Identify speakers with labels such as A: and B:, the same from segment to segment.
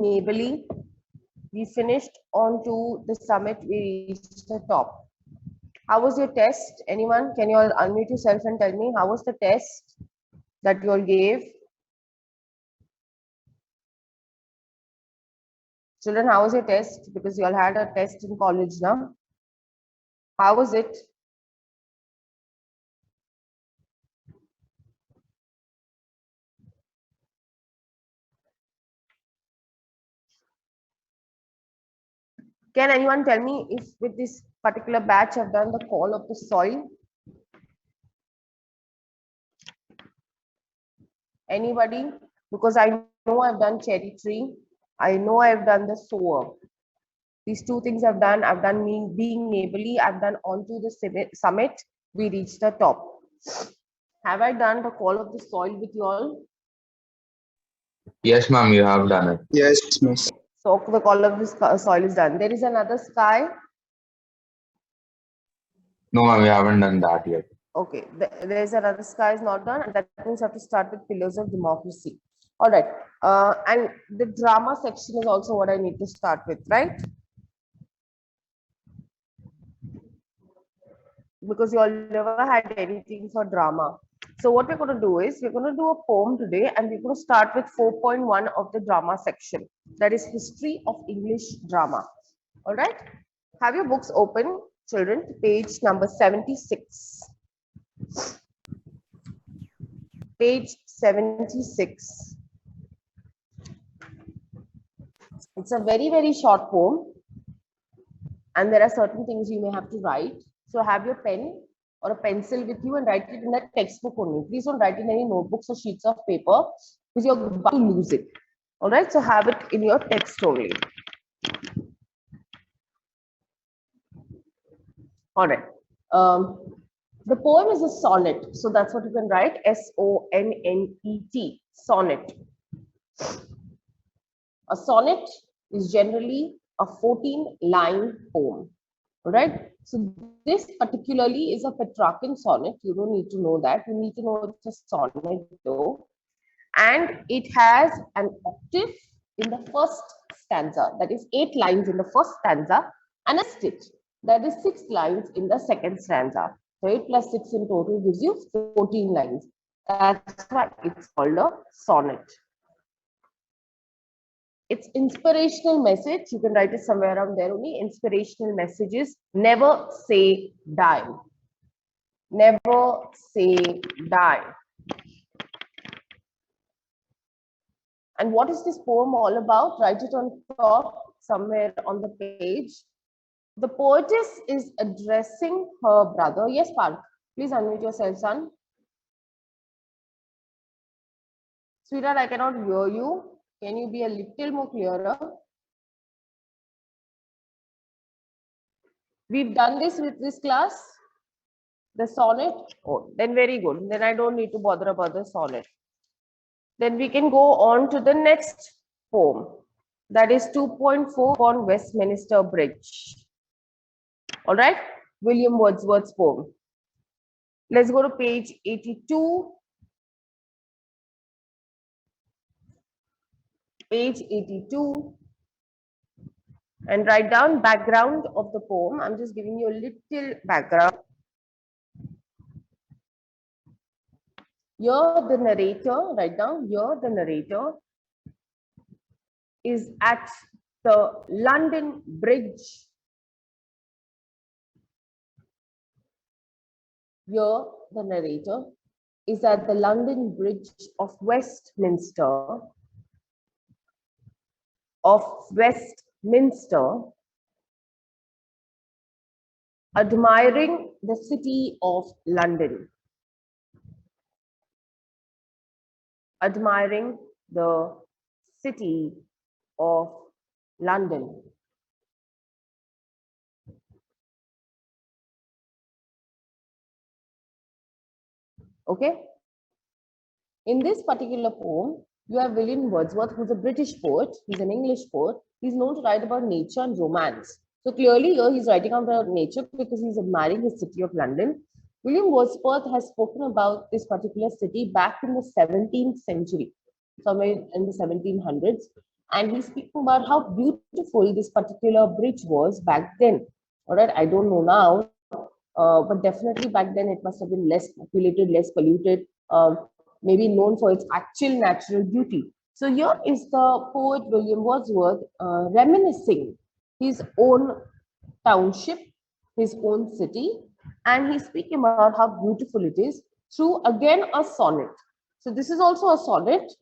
A: neighborly. We finished on to the summit. We reached the top. How was your test? Anyone? Can you all unmute yourself and tell me how was the test that you all gave? Children, how was your test? Because you all had a test in college now. How was it? Can anyone tell me if with this particular batch I've done the call of the soil? Anybody? Because I know I've done cherry tree. I know I've done the sower. These two things I've done. I've done me being neighborly. I've done onto the summit. We reached the top. Have I done the call of the soil with you all?
B: Yes, ma'am, you have done it.
C: Yes, miss.
A: So the call of the soil is done. There is another sky.
B: No, ma'am, we haven't done that yet.
A: Okay, there's another sky is not done. That means I have to start with pillars of democracy. All right. And the drama section is also what I need to start with, right? Because you all never had anything for drama. So what we're going to do is we're going to do a poem today, and we're going to start with 4.1 of the drama section. That is history of English drama. All right. Have your books open, children. Page number 76. Page 76. It's a very short poem, and there are certain things you may have to write. So have your pen or a pencil with you and write it in that textbook only. Please don't write in any notebooks or sheets of paper because you're about to lose it. All right, so have it in your text only. All right. The poem is a sonnet, so that's what you can write. S-O-N-N-E-T, sonnet. A sonnet is generally a 14-line poem. All right. So this particularly is a Petrarchan sonnet. You don't need to know that. You need to know it's a sonnet though. And it has an octave in the first stanza. That is 8 lines in the first stanza and a stitch. That is 6 lines in the second stanza. So 8 plus 6 in total gives you 14 lines. That's why it's called a sonnet. It's inspirational message. You can write it somewhere around there only. Inspirational messages. Never say die. Never say die. And what is this poem all about? Write it on top somewhere on the page. The poetess is addressing her brother. Yes, Parth. Please unmute yourself, son. Sweetheart, I cannot hear you. Can you be a little more clearer? We've done this with this class. The sonnet. Oh, then very good. Then I don't need to bother about the sonnet. Then we can go on to the next poem. That is 2.4 Upon Westminister Bridge. All right. William Wordsworth's poem. Let's go to page 82. Page 82. And write down background of the poem. I'm just giving you a little background. Here the narrator, write down, here the narrator is at the London Bridge. Here the narrator is at the London Bridge of Westminster. Admiring the city of London. Admiring the city of London. Okay. In this particular poem, you have William Wordsworth, who's a British poet. He's an English poet. He's known to write about nature and romance. So clearly here he's writing about nature because he's admiring the city of London. William Wordsworth has spoken about this particular city back in the 17th century, somewhere in the 1700s. and he's speaking about how beautiful this particular bridge was back then. All right, I don't know now, but definitely back then it must have been less populated, less polluted, maybe known for its actual natural beauty. So here is the poet William Wordsworth reminiscing his own township, his own city, and he's speaking about how beautiful it is through again a sonnet. So this is also a sonnet,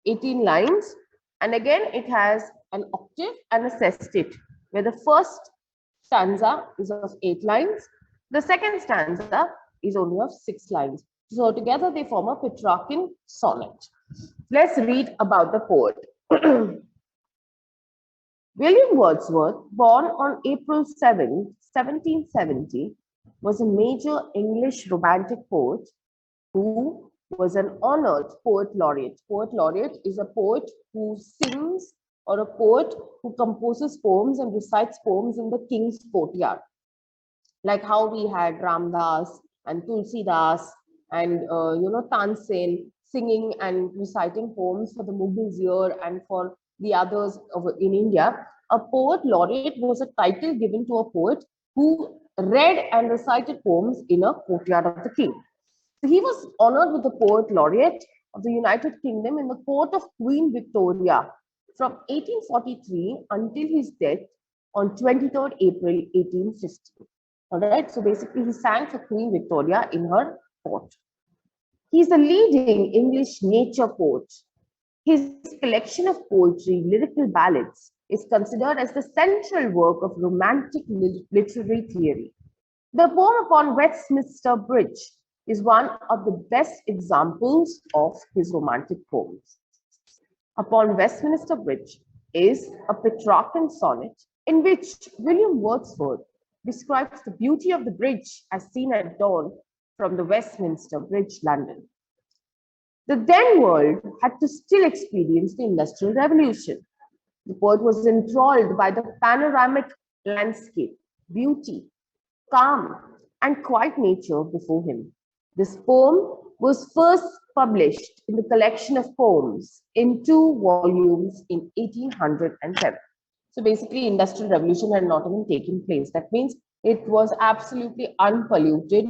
A: 18 lines, and again it has an octave and a sestet, where the first stanza is of 8 lines, the second stanza is only of 6 lines. So together they form a Petrarchan sonnet. Let's read about the poet. William Wordsworth, born on April 7, 1770, was a major English romantic poet who was an honored poet laureate. Poet laureate is a poet who sings or a poet who composes poems and recites poems in the king's courtyard. Like how we had Ramdas and Tulsi Das and Tansen singing and reciting poems for the Mughals here and for the others in India. A poet laureate was a title given to a poet who read and recited poems in a courtyard of the king. So he was honored with the poet laureate of the United Kingdom in the court of Queen Victoria from 1843 until his death on 23rd April 1850. All right, so basically he sang for Queen Victoria in her court. He's a leading English nature poet. His collection of poetry, lyrical ballads, is considered as the central work of romantic literary theory. The poem Upon Westminister Bridge is one of the best examples of his romantic poems. Upon Westminster Bridge is a Petrarchan sonnet in which William Wordsworth describes the beauty of the bridge as seen at dawn from the Westminster Bridge, London. The then world had to still experience the Industrial Revolution. The poet was enthralled by the panoramic landscape, beauty, calm, and quiet nature before him. This poem was first published in the collection of poems in 2 volumes in 1807. So basically, Industrial Revolution had not even taken place. That means it was absolutely unpolluted.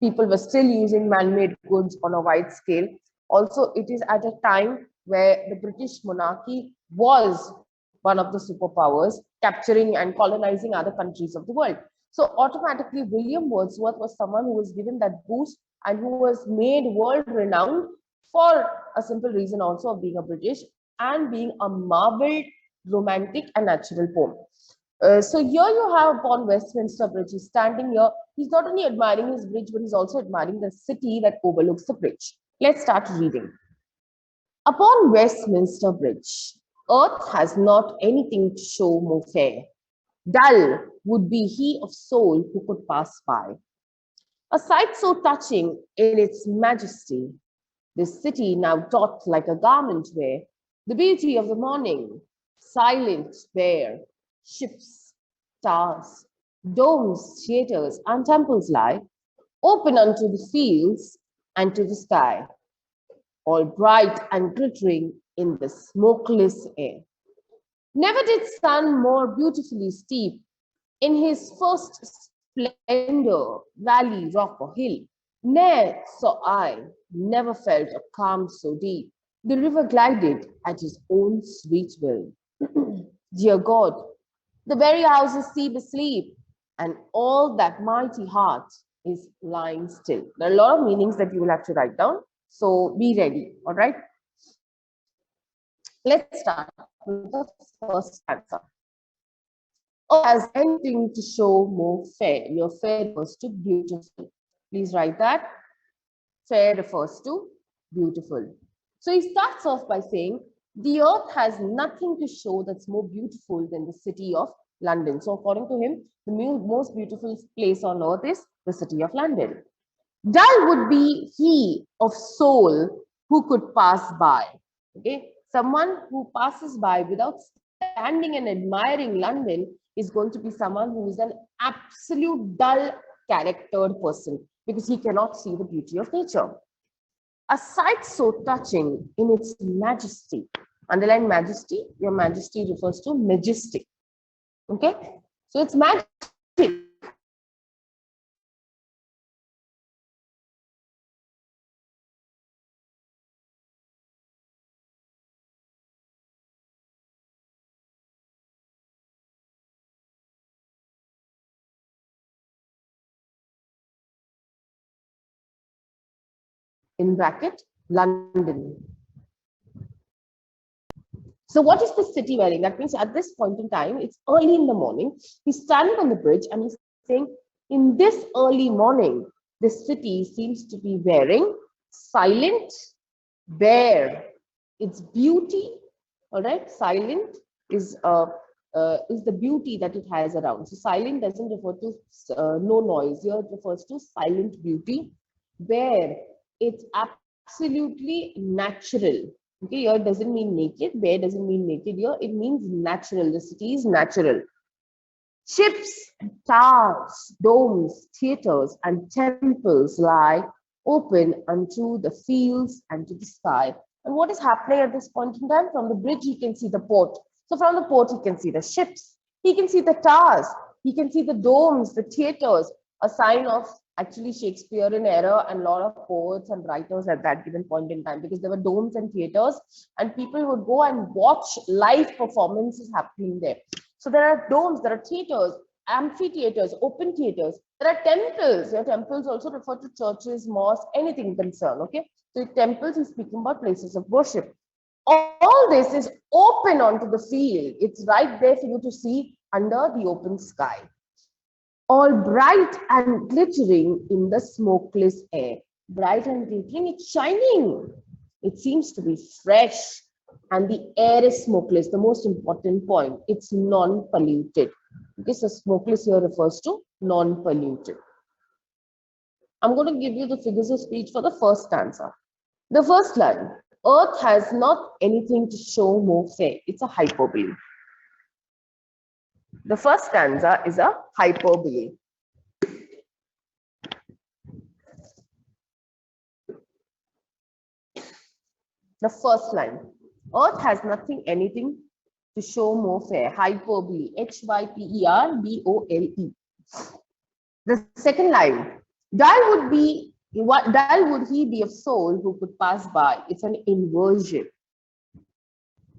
A: People were still using man-made goods on a wide scale. Also, it is at a time where the British monarchy was one of the superpowers, capturing and colonizing other countries of the world. So automatically, William Wordsworth was someone who was given that boost and who was made world renowned for a simple reason also of being a British and being a marveled romantic and natural poem. So here you have Upon Westminster Bridge. He's standing here. He's not only admiring his bridge, but he's also admiring the city that overlooks the bridge. Let's start reading. Upon Westminster Bridge, earth has not anything to show more fair. Dull would be he of soul who could pass by. A sight so touching in its majesty, this city now doth like a garment wear, the beauty of the morning, silent, bare, ships, stars, domes, theatres, and temples lie, open unto the fields and to the sky, all bright and glittering in the smokeless air. Never did sun more beautifully steep in his first splendor, valley, rock, or hill. Ne'er saw I, never felt a calm so deep. The river glided at his own sweet will. Dear God, the very houses seem asleep, and all that mighty heart is lying still. There are a lot of meanings that you will have to write down, so be ready, all right? Let's start with the first stanza. Oh, has anything to show more fair? Your fair refers to beautiful. Please write that. Fair refers to beautiful. So he starts off by saying, the earth has nothing to show that's more beautiful than the city of London. So according to him, the most beautiful place on earth is the city of London. Dull would be he of soul who could pass by. Okay, someone who passes by without standing and admiring London is going to be someone who is an absolute dull charactered person because he cannot see the beauty of nature. A sight so touching in its majesty. Underline majesty. Your majesty refers to majestic. Okay. So it's magic. In bracket, London. So what is the city wearing? That means at this point in time, it's early in the morning. He's standing on the bridge and he's saying, in this early morning, the city seems to be wearing silent, bare. Its beauty, all right, silent is the beauty that it has around. So silent doesn't refer to no noise. Here it refers to silent beauty, bare. It's absolutely natural. Okay, here it doesn't mean naked. Bare doesn't mean naked here. It means natural. The city is natural. Ships, towers, domes, theaters, and temples lie open unto the fields and to the sky. And what is happening at this point in time? From the bridge, he can see the port. So from the port, he can see the ships. He can see the towers. He can see the domes, the theaters, a sign of actually Shakespearean era and a lot of poets and writers at that given point in time, because there were domes and theaters and people would go and watch live performances happening there. So there are domes, there are theaters, amphitheaters, open theaters. There are temples. Your temples also refer to churches, mosques, anything concerned. Okay. So temples is speaking about places of worship. All this is open onto the field. It's right there for you to see under the open sky. All bright and glittering in the smokeless air. Bright and glittering, it's shining. It seems to be fresh. And the air is smokeless, the most important point. It's non-polluted. Okay, so smokeless here refers to non-polluted. I'm going to give you the figures of speech for the first stanza. The first line, earth has not anything to show more fair. It's a hyperbole. The first stanza is a hyperbole. The first line, earth has nothing, anything to show more fair. Hyperbole, Hyperbole. The second line, dull would he be of soul who could pass by? It's an inversion.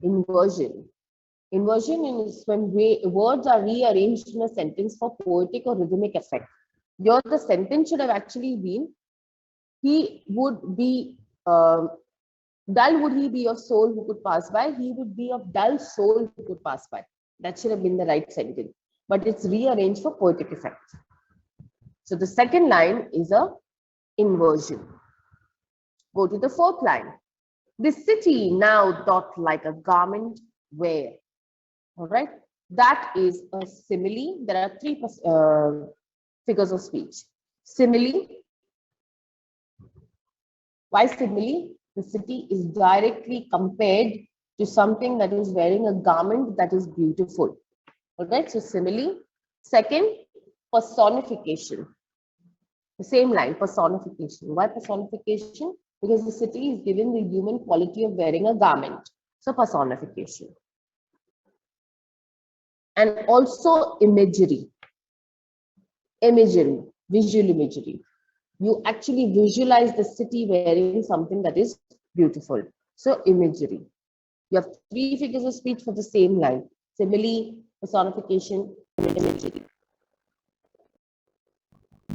A: Inversion. Inversion is when words are rearranged in a sentence for poetic or rhythmic effect. Here the sentence should have actually been, he would be, dull would he be of soul who could pass by? He would be of dull soul who could pass by. That should have been the right sentence. But it's rearranged for poetic effect. So the second line is a inversion. Go to the fourth line. The city now doth like a garment wear. All right. That is a simile. There are three figures of speech. Simile. Why simile? The city is directly compared to something that is wearing a garment that is beautiful. All right. So simile. Second, personification. The same line, personification. Why personification? Because the city is given the human quality of wearing a garment. So personification. And also imagery. Imagery, visual imagery. You actually visualize the city wearing something that is beautiful. So imagery. You have three figures of speech for the same line. Simile, personification, imagery.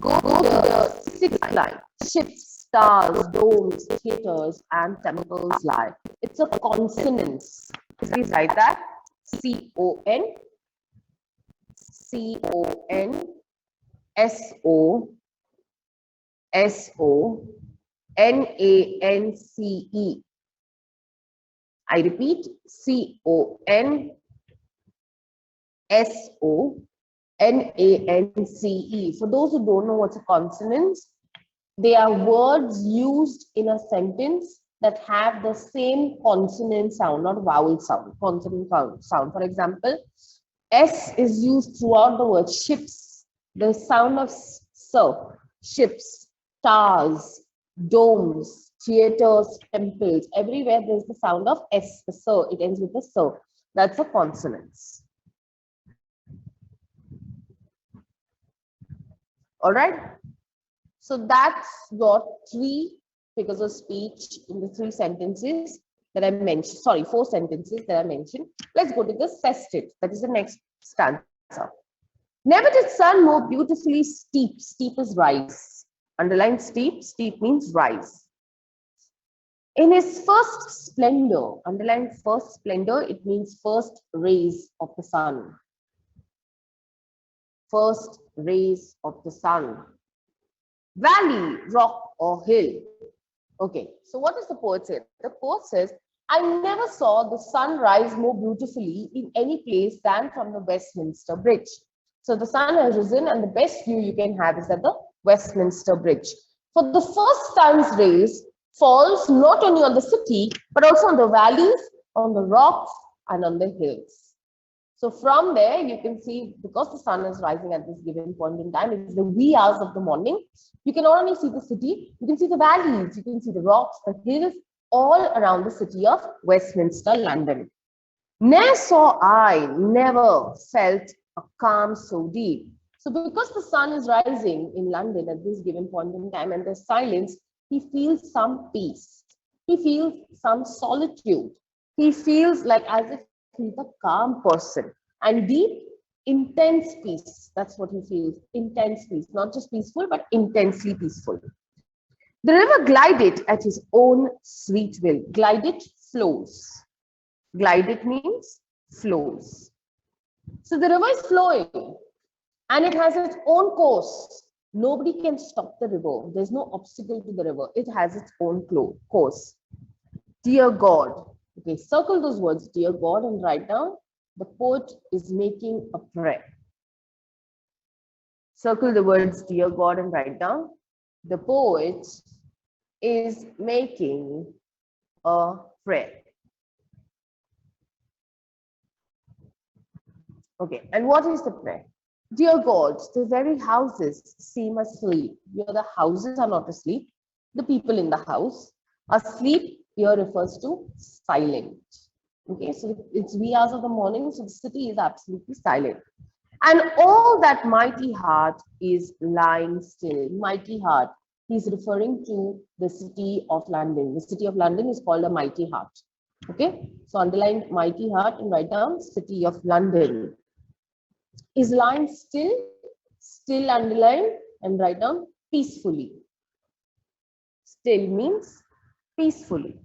A: Go to the sixth line. Ships, stars, domes, theaters, and temples lie. It's a consonance. Please write that. C-O-N, C-O-N, S-O, S-O, N-A-N-C-E. I repeat, C-O-N, S-O, N-A-N-C-E. For those who don't know what's a consonant, they are words used in a sentence that have the same consonant sound, not vowel sound, consonant sound. For example, S is used throughout the word ships. The sound of S, ships, stars, domes, theaters, temples, everywhere there's the sound of S, the sir, it ends with the sir. That's a consonants. All right. So that's your three figures of speech in the three sentences that I mentioned. Sorry, four sentences that I mentioned. Let's go to the sestet. That is the next stanza. Never did sun more beautifully steep. Steep is rise. Underline steep. Steep means rise. In his first splendor, underline first splendor, it means first rays of the sun. First rays of the sun. Valley, rock, or hill. Okay, so what does the poet say? The poet says, I never saw the sun rise more beautifully in any place than from the Westminster Bridge. So the sun has risen, and the best view you can have is at the Westminster Bridge. For the first sun's rays falls not only on the city, but also on the valleys, on the rocks, and on the hills. So from there, you can see, because the sun is rising at this given point in time, it's the wee hours of the morning. You can not only see the city, you can see the valleys, you can see the rocks, the hills, all around the city of Westminster, London. Ne'er saw I, never felt a calm so deep. So because the sun is rising in London at this given point in time and there's silence, he feels some peace. He feels some solitude. He feels like as if he's a calm person, and deep, intense peace. That's what he feels, intense peace, not just peaceful, but intensely peaceful. The river glided at his own sweet will. Glided, flows. Glided means flows. So the river is flowing and it has its own course. Nobody can stop the river. There's no obstacle to the river. It has its own course. Dear God. Okay, circle those words, dear God, and write down, the poet is making a prayer. Circle the words, dear God, and write down, the poet is making a prayer. Okay, and what is the prayer? Dear God, the very houses seem asleep. Here the houses are not asleep. The people in the house. Asleep here refers to silent. Okay, so it's wee hours of the morning, so the city is absolutely silent. And all that mighty heart is lying still. Mighty heart. He's referring to the city of London. The city of London is called a mighty heart. Okay, so underline mighty heart and write down city of London. Is lying still, still underline and write down peacefully. Still means peacefully.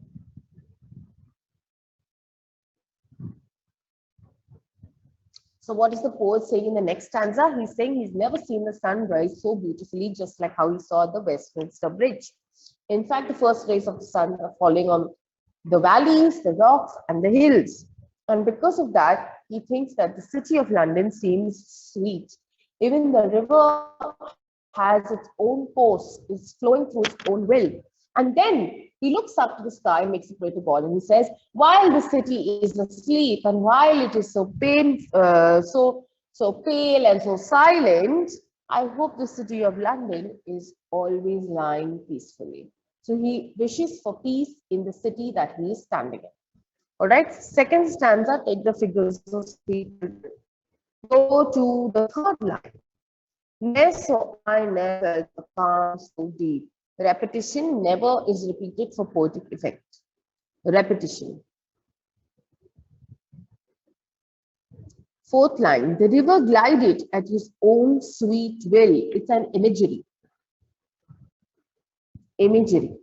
A: So what is the poet saying in the next stanza? He's saying he's never seen the sun rise so beautifully, just like how he saw the Westminster Bridge. In fact, the first rays of the sun are falling on the valleys, the rocks, and the hills. And because of that, he thinks that the city of London seems sweet. Even the river has its own course, it's flowing through its own will. And then he looks up to the sky, makes a prayer to God, and he says, while the city is asleep and while it is so so pale and so silent, I hope the city of London is always lying peacefully. So he wishes for peace in the city that he is standing in. All right, second stanza, take the figures of speech. Go to the third line. Never saw I never felt a calm so deep. Repetition never is repeated for poetic effect. Repetition. Fourth line, the river glided at his own sweet will. It's an imagery. Imagery.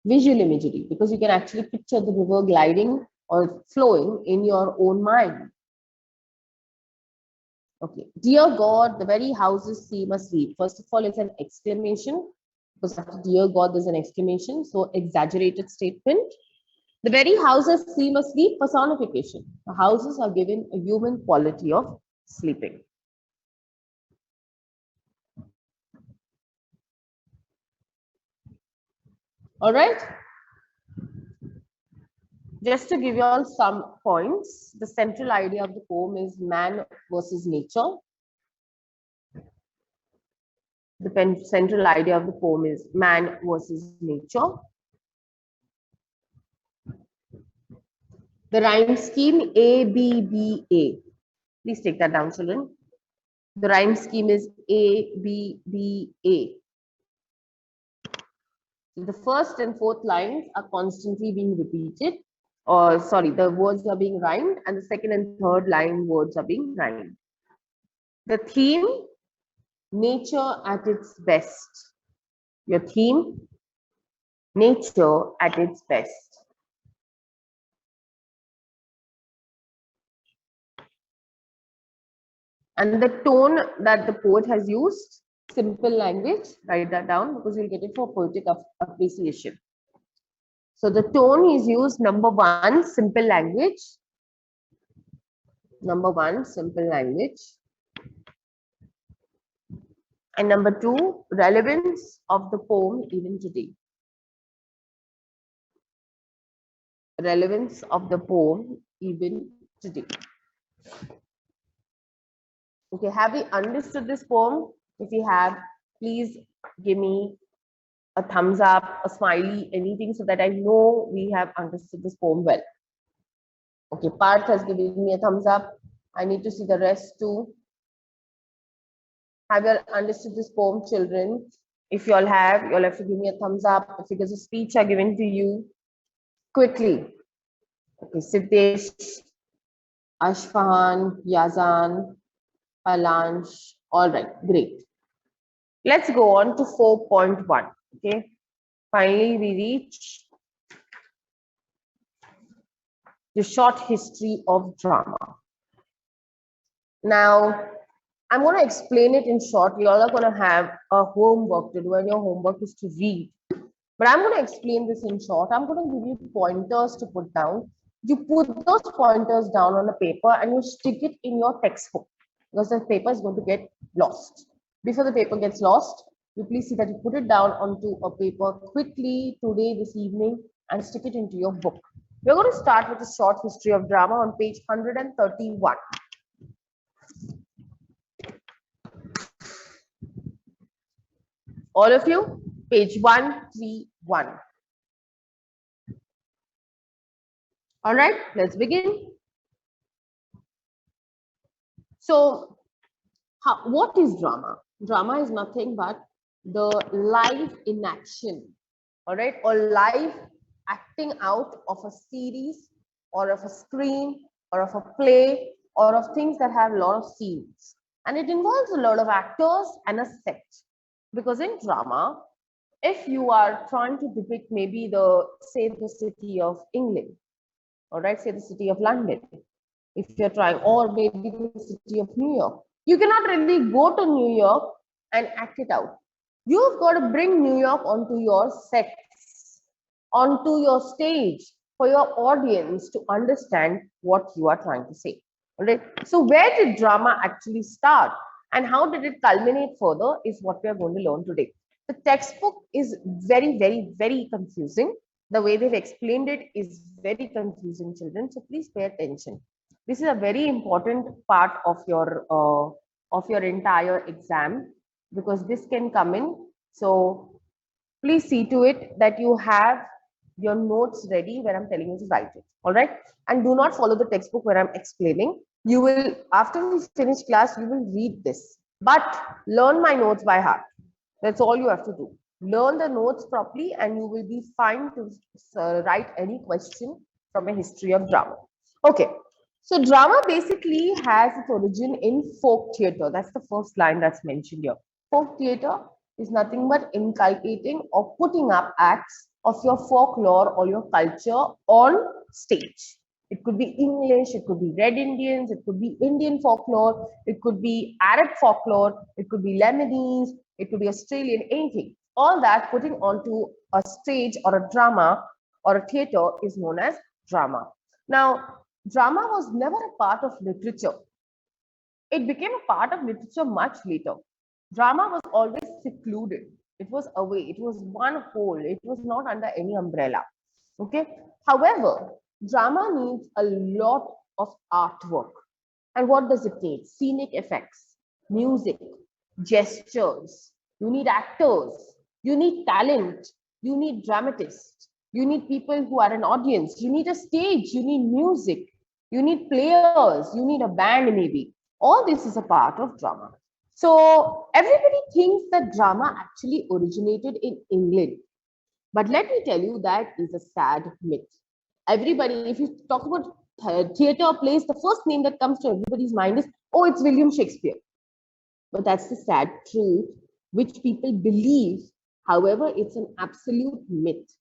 A: Visual imagery, because you can actually picture the river gliding or flowing in your own mind. Okay, dear God, the very houses seem asleep. First of all, it's an exclamation, because after dear God, there's an exclamation, so exaggerated statement. The very houses seem asleep, personification. The houses are given a human quality of sleeping. All right. Just to give you all some points, the central idea of the poem is man versus nature. The central idea of the poem is man versus nature. The rhyme scheme A, B, B, A. Please take that down, children. The rhyme scheme is A, B, B, A. The first and fourth lines are constantly being repeated, or sorry, the words are being rhymed, and the second and third line words are being rhymed. The theme, nature at its best. Your theme, nature at its best. And the tone that the poet has used, simple language, write that down because you'll get it for poetic appreciation. So the tone is used, number one, simple language. Number one, simple language. And number two, relevance of the poem even today. Relevance of the poem even today. Okay, have we understood this poem? If you have, please give me a thumbs up, a smiley, anything so that I know we have understood this poem well. Okay, Parth has given me a thumbs up. I need to see the rest too. Have you understood this poem, children? If you all have, you all have to give me a thumbs up. The figures of speech are given to you quickly. Okay, Siddesh, Ashfahan, Yazan, Palanch. All right, great. Let's go on to 4.1. Okay, finally we reach the short history of drama. Now, I'm going to explain it in short. You all are going to have a homework to do, and your homework is to read. But I'm going to explain this in short. I'm going to give you pointers to put down. You put those pointers down on a paper and you stick it in your textbook because the paper is going to get lost. Before the paper gets lost, you please see that you put it down onto a paper quickly today, this evening, and stick it into your book. We're going to start with a short history of drama on page 131. All of you, page 131. All right, let's begin. So, what is drama? Drama is nothing but the live inaction, all right, or live acting out of a series or of a screen or of a play or of things that have a lot of scenes. And it involves a lot of actors and a set. Because in drama, if you are trying to depict maybe say the city of England, all right, say the city of London, if you're trying, or maybe the city of New York, you cannot really go to New York and act it out. You've got to bring New York onto your sets, onto your stage for your audience to understand what you are trying to say. All right. So where did drama actually start and how did it culminate further is what we are going to learn today. The textbook is very, very, very confusing. The way they've explained it is very confusing, children. So please pay attention. This is a very important part of your entire exam because this can come in. So please see to it that you have your notes ready when I'm telling you to write it. All right. And do not follow the textbook where I'm explaining. You will, after we finish class, you will read this. But learn my notes by heart. That's all you have to do. Learn the notes properly and you will be fine to write any question from a history of drama. Okay. So drama basically has its origin in folk theatre. That's the first line that's mentioned here. Folk theatre is nothing but inculcating or putting up acts of your folklore or your culture on stage. It could be English, it could be Red Indians, it could be Indian folklore, it could be Arab folklore, it could be Lebanese, it could be Australian, anything. All that putting onto a stage or a drama or a theatre is known as drama. Now, drama was never a part of literature. It became a part of literature much later. Drama was always secluded. It was away. It was one whole. It was not under any umbrella. Okay. However, drama needs a lot of artwork. And what does it need? Scenic effects, music, gestures, You need actors, you need talent, you need dramatists, you need people who are an audience, you need a stage, you need music, you need players, you need a band maybe. All this is a part of drama. So everybody thinks that drama actually originated in England. But let me tell you, that is a sad myth. Everybody, if you talk about theater plays, the first name that comes to everybody's mind is, oh, it's William Shakespeare. But that's the sad truth, which people believe. However, it's an absolute myth.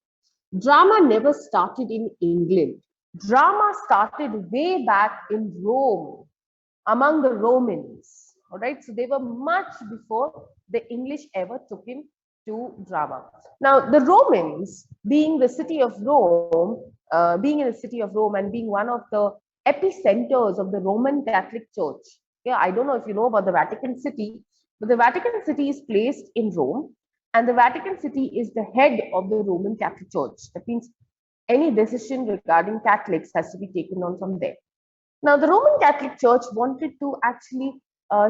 A: Drama never started in England. Drama started way back in Rome, among the Romans. All right, so they were much before the English ever took into drama. Now, the Romans, being the city of Rome, being in the city of Rome and being one of the epicenters of the Roman Catholic Church. Yeah, I don't know if you know about the Vatican City, but the Vatican City is placed in Rome, and the Vatican City is the head of the Roman Catholic Church. That means any decision regarding Catholics has to be taken on from there. Now, the Roman Catholic Church wanted to actually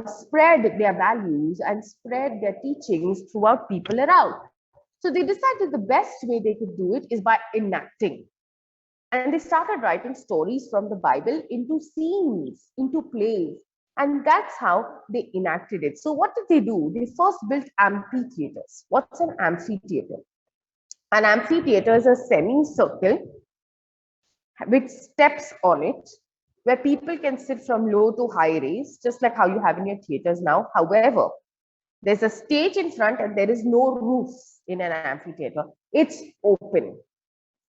A: spread their values and spread their teachings throughout people around. So they decided the best way they could do it is by enacting. And they started writing stories from the Bible into scenes, into plays. And that's how they enacted it. So what did they do? They first built amphitheaters. What's an amphitheater? An amphitheater is a semicircle with steps on it, where people can sit from low to high raise, just like how you have in your theaters now. However, there's a stage in front and there is no roof in an amphitheater. It's open.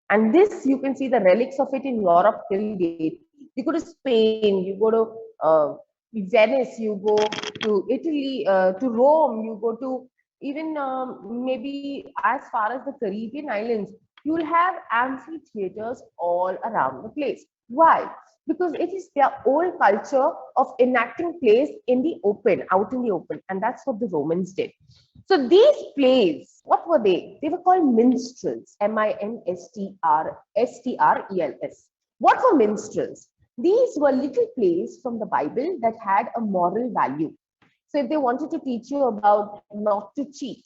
A: And this, you can see the relics of it in Europe till date. You go to Spain, you go to Venice, you go to Italy, to Rome, you go to even maybe as far as the Caribbean islands, you'll have amphitheaters all around the place. Why? Because it is their old culture of enacting plays in the open, out in the open. And that's what the Romans did. So these plays, what were they? They were called minstrels, minstrels. What were minstrels? These were little plays from the Bible that had a moral value. So if they wanted to teach you about not to cheat,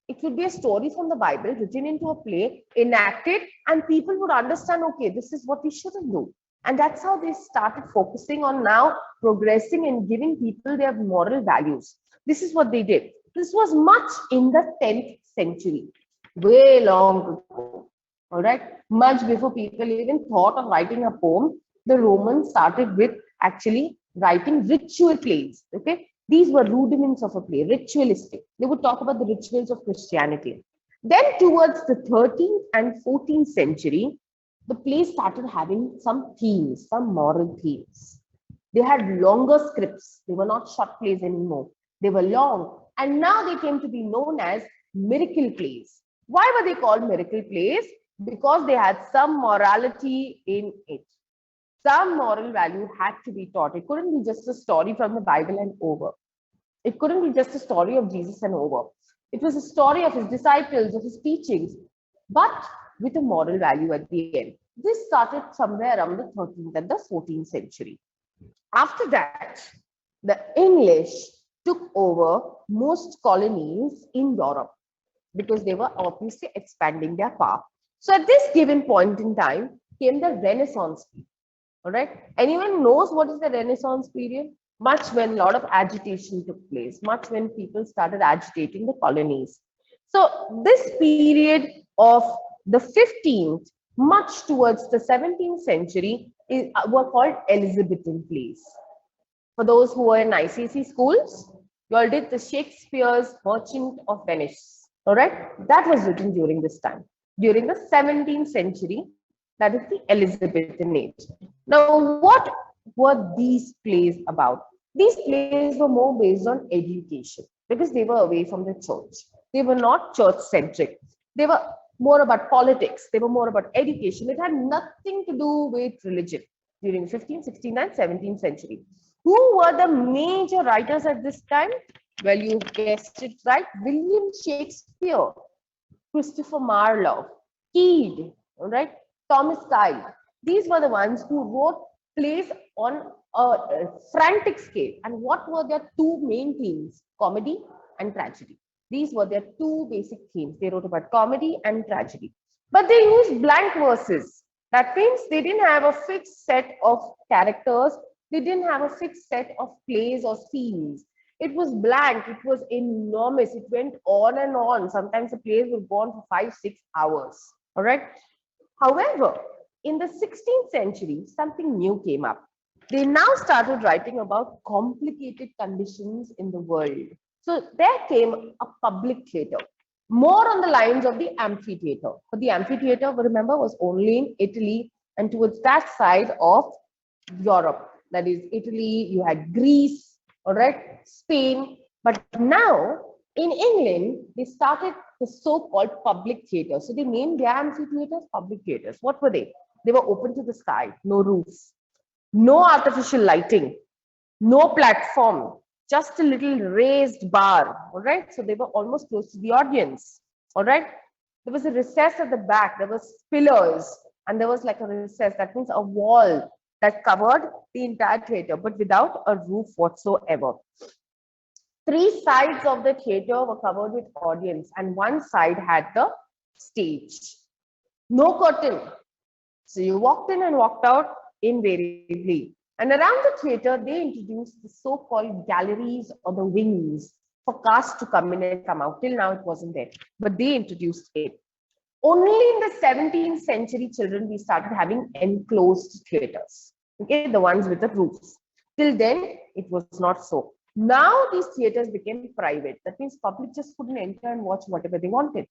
A: it would be a story from the Bible written into a play, enacted, and people would understand, okay, this is what we shouldn't do. And that's how they started focusing on now progressing and giving people their moral values. This is what they did. This was much in the 10th century, way long ago. All right, much before people even thought of writing a poem, the Romans started with actually writing ritual plays. Okay, these were rudiments of a play, ritualistic. They would talk about the rituals of Christianity. Then, towards the 13th and 14th century, the plays started having some themes, some moral themes. They had longer scripts. They were not short plays anymore. They were long. And now they came to be known as miracle plays. Why were they called miracle plays? Because they had some morality in it. Some moral value had to be taught. It couldn't be just a story from the Bible and over. It couldn't be just a story of Jesus and over. It was a story of his disciples, of his teachings, but with a moral value at the end. This started somewhere around the 13th and the 14th century. After that, the English took over most colonies in Europe because they were obviously expanding their power. So at this given point in time came the Renaissance period. All right. Anyone knows what is the Renaissance period? Much when a lot of agitation took place, much when people started agitating the colonies. So this period of the 15th, much towards the 17th century, were called Elizabethan plays. For those who were in ICC schools, you all did the Shakespeare's Merchant of Venice. All right, that was written during this time, during the 17th century. That is the Elizabethan age. Now, what were these plays about? These plays were more based on education because they were away from the church. They were not church-centric. They were more about politics. They were more about education. It had nothing to do with religion during 15th, 16th, and 17th century. Who were the major writers at this time? Well, you guessed it right. William Shakespeare, Christopher Marlowe, Keed, all right, Thomas Kyle. These were the ones who wrote plays on a frantic scale. And what were their two main themes? Comedy and tragedy. These were their two basic themes. They wrote about comedy and tragedy. But they used blank verses. That means they didn't have a fixed set of characters. They didn't have a fixed set of plays or scenes. It was blank. It was enormous. It went on and on. Sometimes the plays would go on for 5-6 hours. All right. However, in the 16th century, something new came up. They now started writing about complicated conditions in the world. So there came a public theatre, more on the lines of the amphitheatre. But the amphitheatre, remember, was only in Italy and towards that side of Europe. That is Italy, you had Greece, all right, Spain. But now in England, they started the so-called public theatre. So they named their amphitheatres public theatres. What were they? They were open to the sky, no roofs, no artificial lighting, no platform, just a little raised bar. All right. So they were almost close to the audience. All right. There was a recess at the back. There was pillars and there was like a recess. That means a wall that covered the entire theatre, but without a roof whatsoever. Three sides of the theatre were covered with audience and one side had the stage. No curtain. So you walked in and walked out invariably. And around the theatre, they introduced the so-called galleries or the wings for cast to come in and come out. Till now, it wasn't there, but they introduced it. Only in the 17th century, children, we started having enclosed theatres, okay, the ones with the roofs. Till then, it was not so. Now, these theatres became private. That means public just couldn't enter and watch whatever they wanted.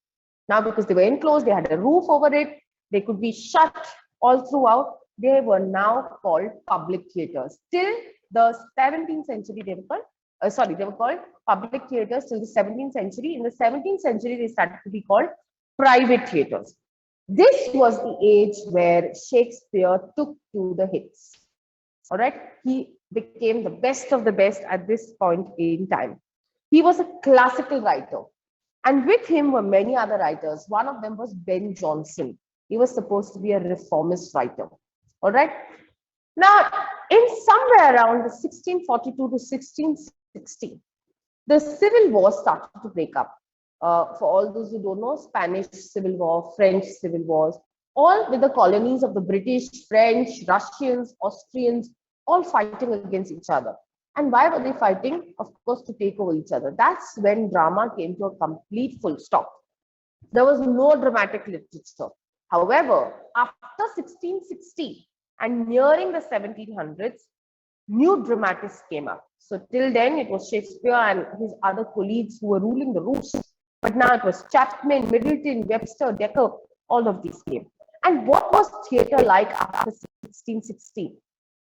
A: Now, because they were enclosed, they had a roof over it, they could be shut all throughout. They were now called public theatres. Till the 17th century, they were called, they were called public theatres till the 17th century. In the 17th century, they started to be called private theatres. This was the age where Shakespeare took to the hits. All right. He became the best of the best at this point in time. He was a classical writer. And with him were many other writers. One of them was Ben Jonson. He was supposed to be a reformist writer. All right. Now, in somewhere around the 1642 to 1660, the Civil War started to break up. For all those who don't know, Spanish Civil War, French Civil Wars, all with the colonies of the British, French, Russians, Austrians, all fighting against each other. And why were they fighting? Of course, to take over each other. That's when drama came to a complete full stop. There was no dramatic literature. However, after 1660 and nearing the 1700s, new dramatists came up. So till then, it was Shakespeare and his other colleagues who were ruling the roost. But now it was Chapman, Middleton, Webster, Dekker, all of these came. And what was theatre like after 1660?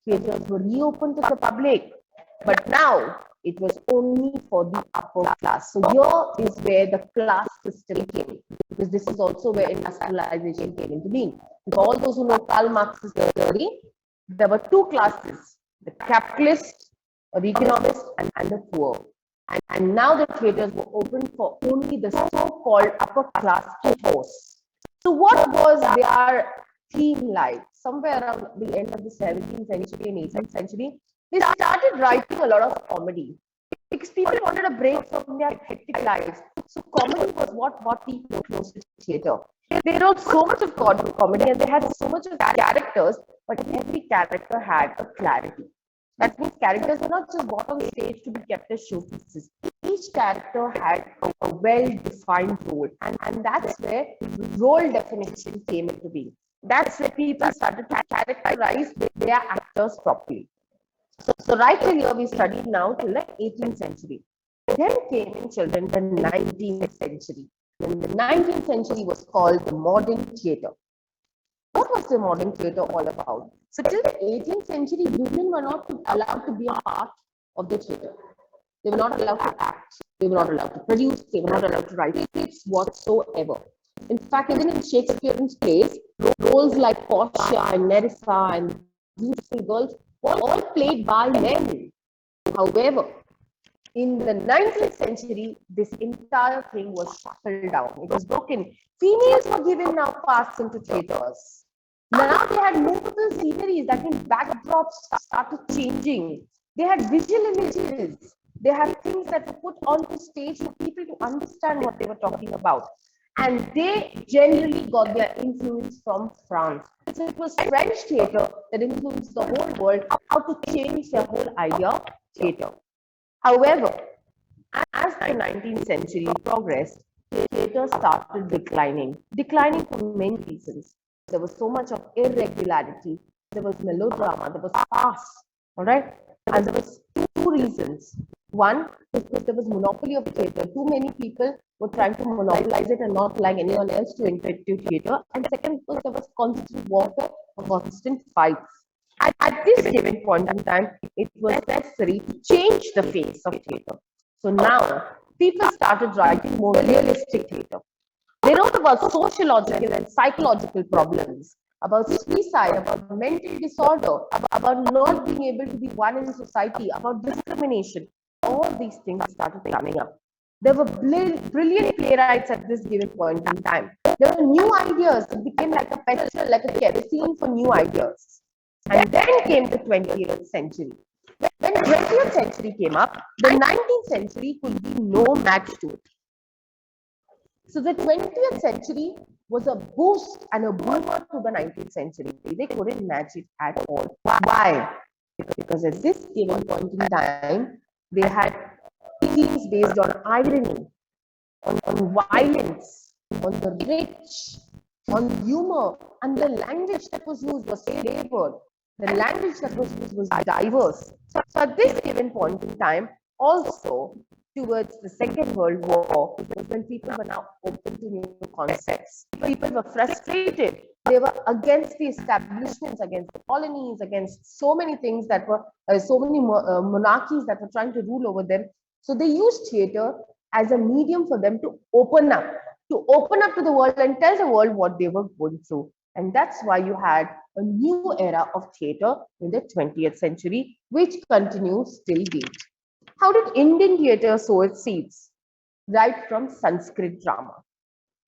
A: Theatres were reopened to the public, but now it was only for the upper class. So here is where the class system came, because this is also where industrialization came into being. For all those who know Karl Marx's theory, there were two classes, the capitalist or the economist and the poor. And now the theatres were open for only the so-called upper class force. So what was their theme like? Somewhere around the end of the 17th century and 18th century, they started writing a lot of comedy. Because people wanted a break from their hectic lives. So comedy was what brought people close to theatre. They wrote so much of comedy and they had so much of characters, but every character had a clarity. That means characters were not just brought on stage to be kept as showpieces. Each character had a well-defined role. And that's where role definition came into being. That's where people started to characterize their actors properly. So right here we studied now till the 18th century. Then came in children the 19th century. And the 19th century was called the modern theatre. What was the modern theatre all about? So till the 18th century, women were not allowed to be a part of the theatre. They were not allowed to act. They were not allowed to produce. They were not allowed to write scripts whatsoever. In fact, even in Shakespeare's plays, roles like Portia and Nerissa and beautiful girls were all played by men. However, in the 19th century, this entire thing was shuffled down. It was broken. Females were given now paths into theatres. Now they had multiple sceneries. That means backdrops started changing. They had visual images. They have things that were put onto stage for people to understand what they were talking about. And they generally got their influence from France. So it was French theatre that influenced the whole world how to change their whole idea of theatre. However, as the 19th century progressed, theatre started declining for many reasons. There was so much of irregularity, there was melodrama, there was farce, all right? And there was two reasons. One, because there was monopoly of theatre. Too many people were trying to monopolize it and not allowing anyone else to enter into theatre. And second, because there was constant warfare or constant fights. At this given point in time, it was necessary to change the face of theatre. So now, people started writing more realistic theatre. They wrote about sociological and psychological problems, about suicide, about mental disorder, about not being able to be one in society, about discrimination. All these things started coming up. There were brilliant playwrights at this given point in time. There were new ideas. It became like a petrol, like a kerosene for new ideas. And then came the 20th century. When 20th century came up, the 19th century could be no match to it. So the 20th century was a boost and a boomer to the 19th century. They couldn't match it at all. Why? Because at this given point in time, they had themes based on irony, on violence, on the rich, on humor, and the language that was used was flavored. The language that was used was diverse. So at this given point in time, also towards the Second World War, was when people were now open to new concepts. People were frustrated. They were against the establishments, against the colonies, against so many things that were, so many monarchies that were trying to rule over them. So they used theatre as a medium for them to open up to the world and tell the world what they were going through. And that's why you had a new era of theatre in the 20th century, which continues till date. How did Indian theatre sow its seeds? Right from Sanskrit drama.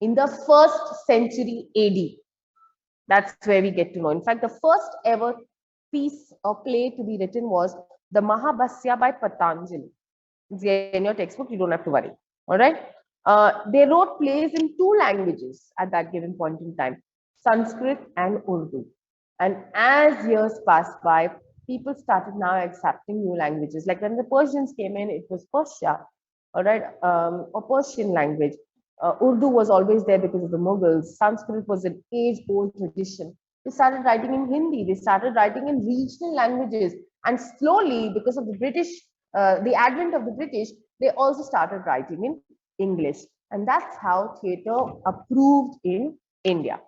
A: In the 1st century AD, that's where we get to know. In fact, the first ever piece or play to be written was the Mahabhasya by Patanjali. It's in your textbook, you don't have to worry. All right. They wrote plays in 2 languages at that given point in time, Sanskrit and Urdu. And as years passed by, people started now accepting new languages. Like when the Persians came in, it was Persia, all right, or Persian language. Urdu was always there because of the Mughals. Sanskrit was an age-old tradition. They started writing in Hindi. They started writing in regional languages. And slowly, because of the British, the advent of the British, they also started writing in English. And that's how theatre approved in India.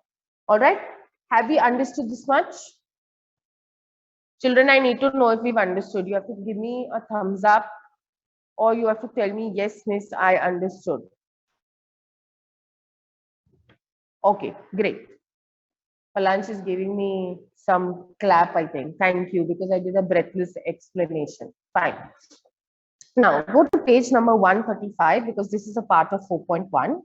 A: All right. Have we understood this much? Children, I need to know if we've understood. You have to give me a thumbs up or you have to tell me, yes, miss, I understood. Okay, great. Palanch is giving me some clap, I think. Thank you, because I did a breathless explanation. Fine. Now, go to page number 135, because this is a part of 4.1.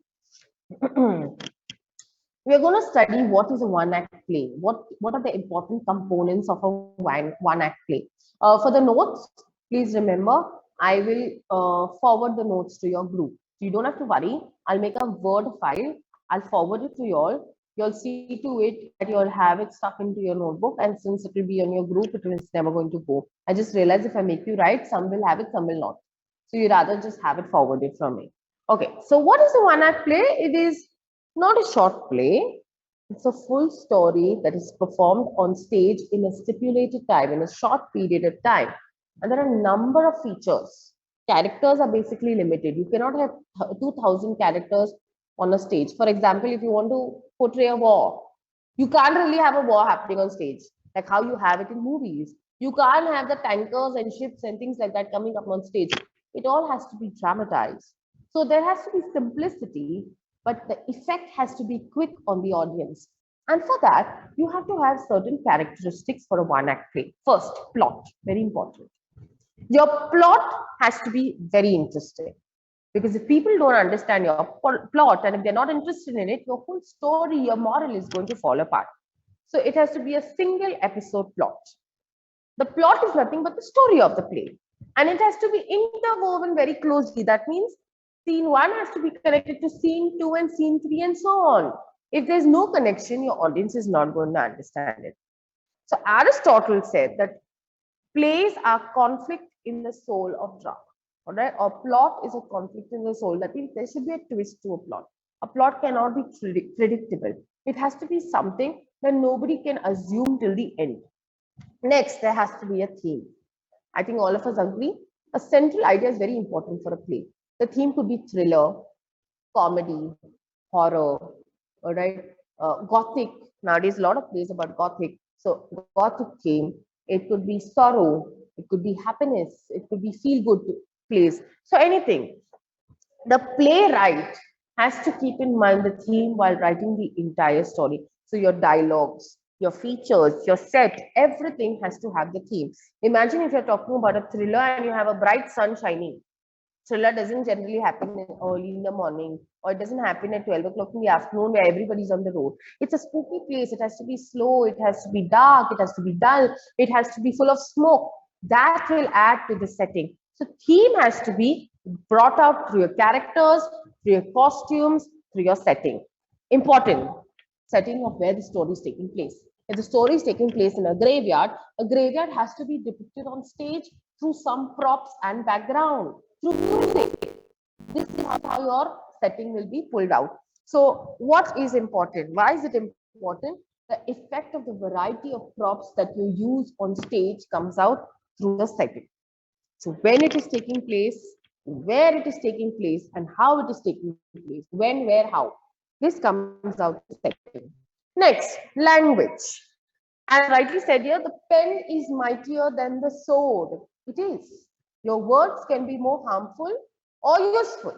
A: We are going to study what is a one-act play. What are the important components of a one-act play? For the notes, please remember, I will forward the notes to your group. You don't have to worry. I'll make a Word file. I'll forward it to you all. You'll see to it that you'll have it stuck into your notebook. And since it will be on your group, it is never going to go. I just realized if I make you write, some will have it, some will not. So you rather just have it forwarded from me. Okay, so what is a one-act play? It is not a short play. It's a full story that is performed on stage in a stipulated time, in a short period of time. And there are a number of features. Characters are basically limited. You cannot have 2,000 characters on a stage. For example, if you want to portray a war, you can't really have a war happening on stage, like how you have it in movies. You can't have the tankers and ships and things like that coming up on stage. It all has to be dramatized. So there has to be simplicity, but the effect has to be quick on the audience. And for that, you have to have certain characteristics for a one-act play. First, plot, very important. Your plot has to be very interesting. Because if people don't understand your plot and if they're not interested in it, your whole story, your moral is going to fall apart. So it has to be a single episode plot. The plot is nothing but the story of the play. and it has to be interwoven very closely. That means scene 1 has to be connected to scene 2 and scene 3 and so on. If there's no connection, your audience is not going to understand it. So Aristotle said that plays are conflict in the soul of drama. All right, or plot is a conflict in the soul. That means there should be a twist to a plot. A plot cannot be predictable. It has to be something that nobody can assume till the end. Next, there has to be a theme. I think all of us agree. A central idea is very important for a play. The theme could be thriller, comedy, horror, all right, gothic. Nowadays, a lot of plays about gothic. So, gothic theme. It could be sorrow. It could be happiness. It could be feel good plays. So, anything. The playwright has to keep in mind the theme while writing the entire story. So your dialogues, your features, your set, everything has to have the theme. Imagine if you're talking about a thriller and you have a bright sun shining. Thriller doesn't generally happen early in the morning, or it doesn't happen at 12 o'clock in the afternoon where everybody's on the road. It's a spooky place. It has to be slow. It has to be dark. It has to be dull. It has to be full of smoke. That will add to the setting. So theme has to be brought out through your characters, through your costumes, through your setting. Important setting of where the story is taking place. If the story is taking place in a graveyard has to be depicted on stage through some props and background, through music. This is how your setting will be pulled out. So what is important? Why is it important? The effect of the variety of props that you use on stage comes out through the setting. So when it is taking place, where it is taking place, and how it is taking place, when, where, how. This comes out the setting. Next, language. As rightly said here, the pen is mightier than the sword. It is. Your words can be more harmful or useful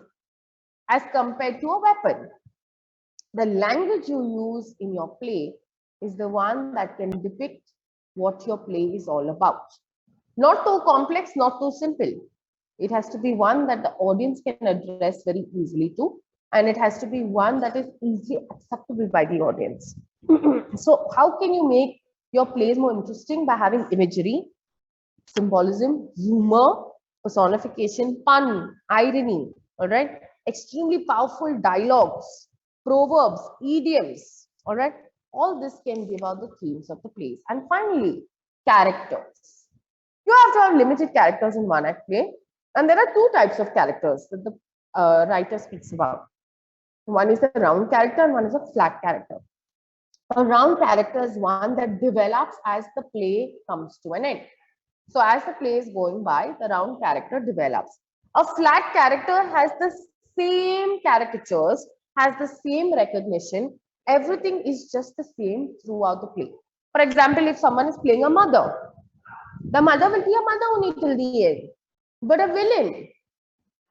A: as compared to a weapon. The language you use in your play is the one that can depict what your play is all about. Not too complex, not too simple. It has to be one that the audience can address very easily to, and it has to be one that is easily acceptable by the audience. So how can you make your plays more interesting? By having imagery, symbolism, humor, personification, pun, irony, all right? Extremely powerful dialogues, proverbs, idioms, all right? All this can give out the themes of the plays. And finally, characters. You have to have limited characters in one act play. And there are two types of characters that the writer speaks about. One is the round character and one is a flat character. A round character is one that develops as the play comes to an end. So as the play is going by, the round character develops. A flat character has the same caricatures, has the same recognition. Everything is just the same throughout the play. For example, if someone is playing a mother, the mother will be a mother only till the end. But a villain,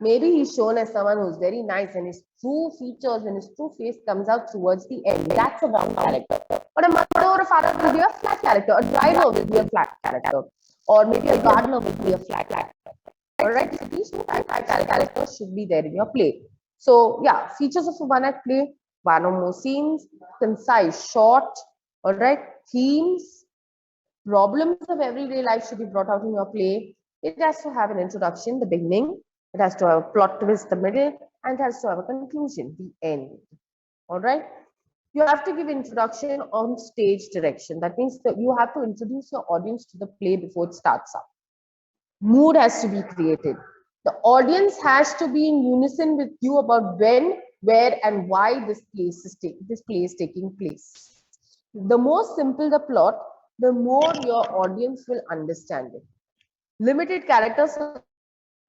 A: maybe he's shown as someone who's very nice and his true features and his true face comes out towards the end. That's a round character. But a mother or a father will be a flat character. A driver will be a flat character. Or maybe a gardener will be a flat character. All right. So these two types of characters should be there in your play. So yeah, features of a one-act play: one or more scenes, concise, short. All right. Themes, problems of everyday life should be brought out in your play. It has to have an introduction, the beginning. It has to have a plot twist, the middle, and it has to have a conclusion, the end. All right. You have to give introduction on stage direction. That means that you have to introduce your audience to the play before it starts up. Mood has to be created. The audience has to be in unison with you about when, where, and why this play is taking place. The more simple the plot, the more your audience will understand it. Limited characters so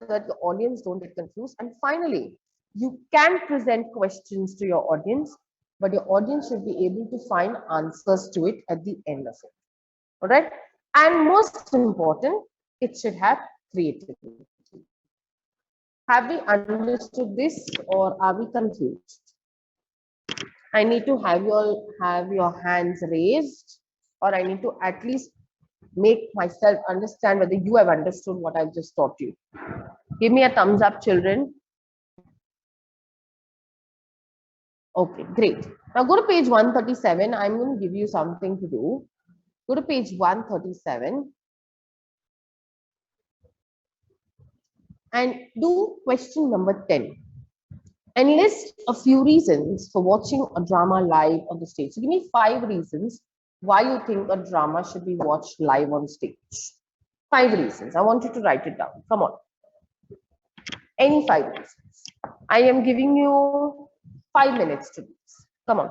A: that the audience don't get confused. And finally, you can present questions to your audience, but your audience should be able to find answers to it at the end of it. All right. And most important, it should have creativity. Have we understood this or are we confused? I need to have you all have your hands raised, or I need to at least make myself understand whether you have understood what I've just taught you. Give me a thumbs up, children. Okay, great. Now go to page 137. I'm going to give you something to do. Go to page 137. and do question number 10. And list a few reasons for watching a drama live on the stage. So give me 5 reasons why you think a drama should be watched live on stage. 5 reasons. I want you to write it down. Come on. Any 5 reasons. I am giving you 5 minutes to do this. Come on.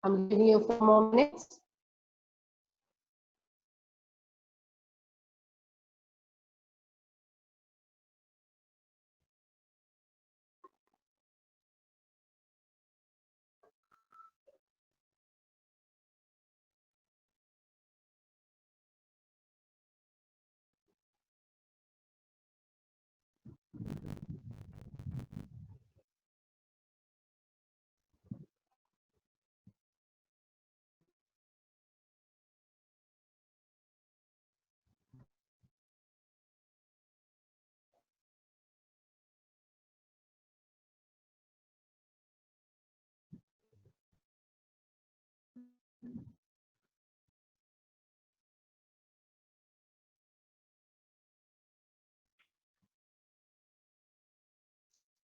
A: I'm giving you 4 more minutes.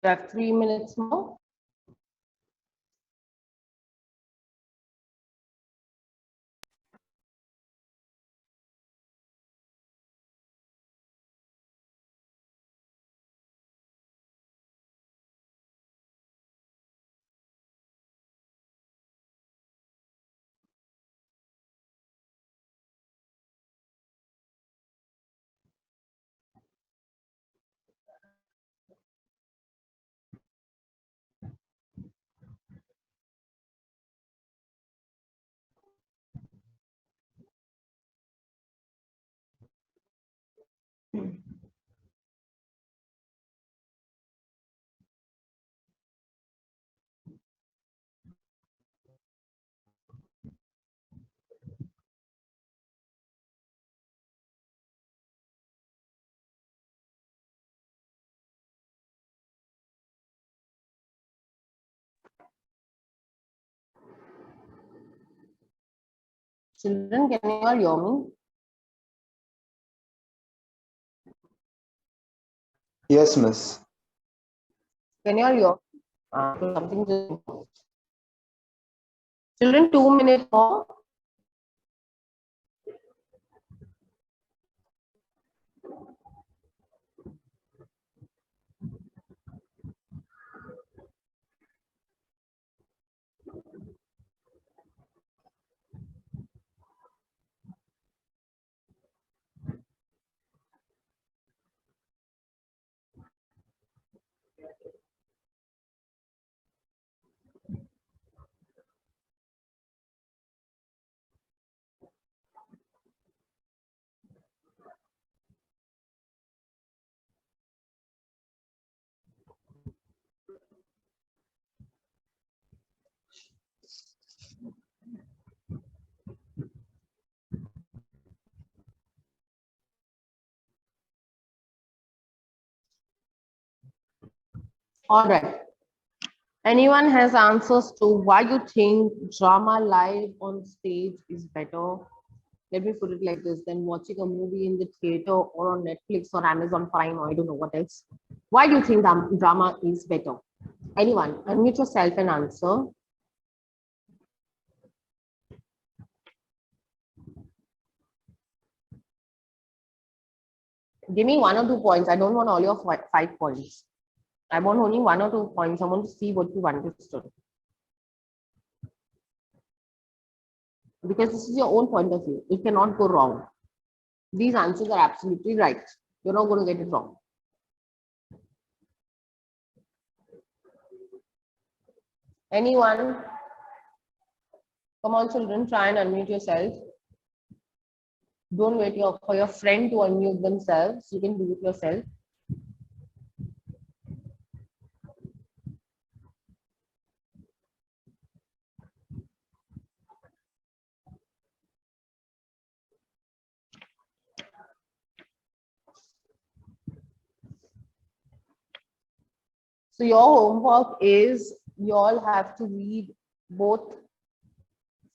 A: You have 3 minutes more. Children, can you all hear me?
C: Yes, miss.
A: Can you all hear? Something just... Children, 2 minutes more. All right. Anyone has answers to why you think drama live on stage is better? Let me put it like this, than watching a movie in the theater or on Netflix or Amazon Prime or I don't know what else. Why do you think drama is better? Anyone, unmute yourself and answer. Give me 1 or 2 points. I don't want all your 5 points. I want only 1 or 2 points. I want to see what you understood. Because this is your own point of view. It cannot go wrong. These answers are absolutely right. You're not going to get it wrong. Anyone? Come on, children, try and unmute yourself. Don't wait for your friend to unmute themselves. You can do it yourself. So your homework is you all have to read both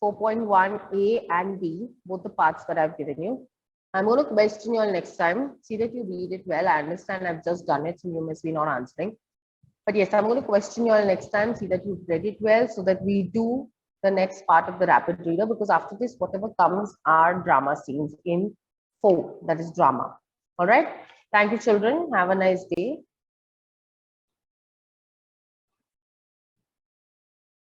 A: 4.1a and b, both the parts that I've given you. I'm going to question you all next time. See that you read it well. I understand I've just done it, so you must be not answering. But yes, I'm going to question you all next time. See that you've read it well so that we do the next part of the rapid reader, because after this, whatever comes are drama scenes in 4, that is drama. All right. Thank you, children. Have a nice day.